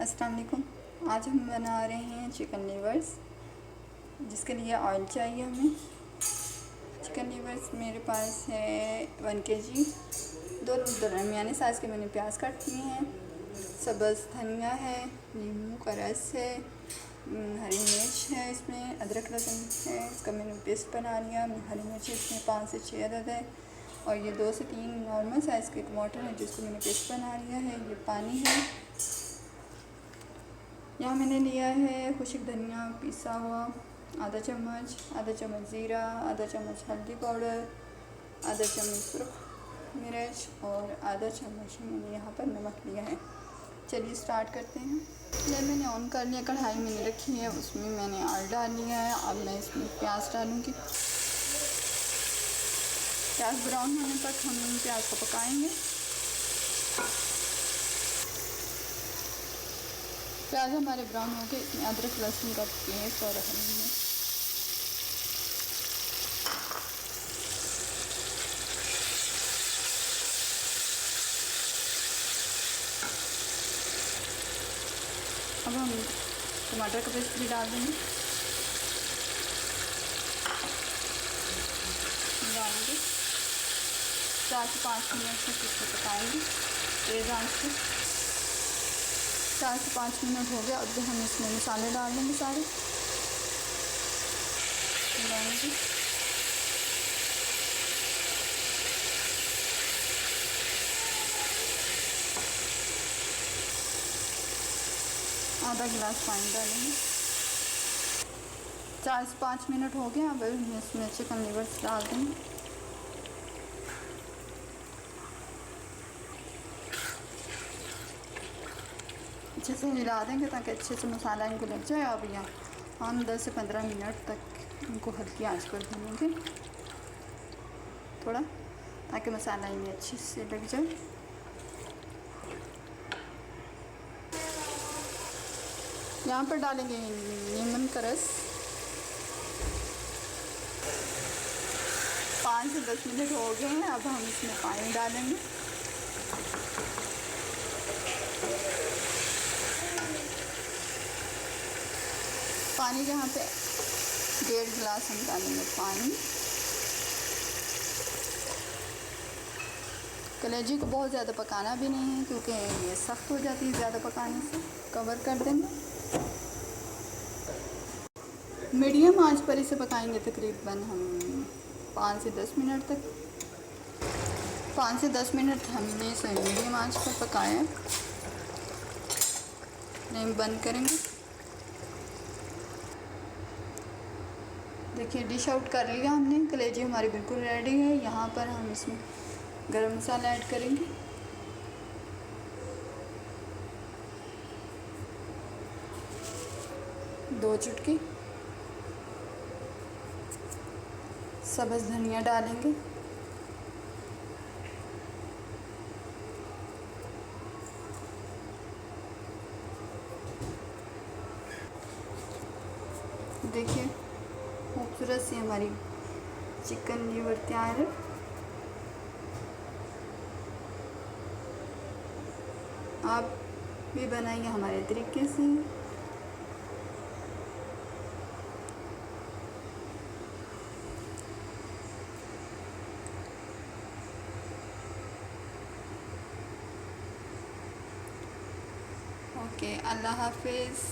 अस्सलाम वालेकुम। आज हम बना रहे हैं चिकन लीवर्स, जिसके लिए ऑयल चाहिए हमें। चिकन लीवर्स मेरे पास है 1 kg। दो दरमियाने साइज़ के मैंने प्याज काट लिए हैं, सब्ज़ धनिया है, नींबू का रस है, हरी मिर्च है, इसमें अदरक लहसुन है, इसका मैंने पेस्ट बना लिया। हरी मिर्च इसमें 5 से 6 अदद है, और ये 2 से 3 नॉर्मल साइज़ के टमाटर है जिसको मैंने पेस्ट बना लिया है। ये पानी है। यहाँ मैंने लिया है खुश्क धनिया पिसा हुआ आधा चम्मच ज़ीरा, आधा चम्मच हल्दी पाउडर, आधा चम्मच सुरख मिर्च और आधा चम्मच मैंने यहाँ पर नमक लिया है। चलिए स्टार्ट करते हैं। फ्लेम मैंने ऑन कर लिया, कढ़ाई मैंने रखी है, उसमें मैंने ऑयल डाल लिया है। अब मैं इसमें प्याज डालूँगी। प्याज ब्राउन होने तक हम प्याज को पकाएंगे। प्याज हमारे ब्राउन हो गए, इसमें अदरक लहसुन का पेस्ट और हरी मिर्च। अब हम टमाटर का पेस्ट भी डाल देंगे। डालेंगे 4 से 5 मिनट तक इसको पकाएंगे तेज़ आंच पे। 4 से 5 मिनट हो गया। अब हम इसमें मसाले डाल देंगे सारे। डालेंगे आधा गिलास पानी डालेंगे। 4 से 5 मिनट हो गया। अब हम इसमें चिकन लीवर्स डाल देंगे। अच्छे से हिला देंगे ताकि अच्छे से मसाला इनको लग जाए। अब यहाँ हम 10 से 15 मिनट तक इनको हल्की आंच पर भूनेंगे थोड़ा, ताकि मसाला इनमें अच्छे से लग जाए। यहाँ पर डालेंगे नींबू का रस। 5 से 10 मिनट हो गए हैं। अब हम इसमें पानी डालेंगे। पानी यहाँ पे 1.5 गिलास हम डालेंगे पानी। कलेजी को बहुत ज़्यादा पकाना भी नहीं है, क्योंकि ये सख्त हो जाती है ज़्यादा पकाने से। कवर कर देंगे। मीडियम आंच पर इसे पकाएंगे तकरीबन हम 5 से 10 मिनट तक। 5 से 10 मिनट हमने इसे मीडियम आंच पर पकाया। फ्लेम बंद करेंगे। देखिए डिश आउट कर लिया हमने। कलेजी हमारी बिल्कुल रेडी है। यहाँ पर हम इसमें गरम मसाला ऐड करेंगे। दो चुटकी सब्ज़ धनिया डालेंगे। देखिए खूबसूरत सी हमारी चिकन लीवर तैयार है। आप भी बनाइए हमारे तरीके से। ओके, अल्लाह हाफिज़।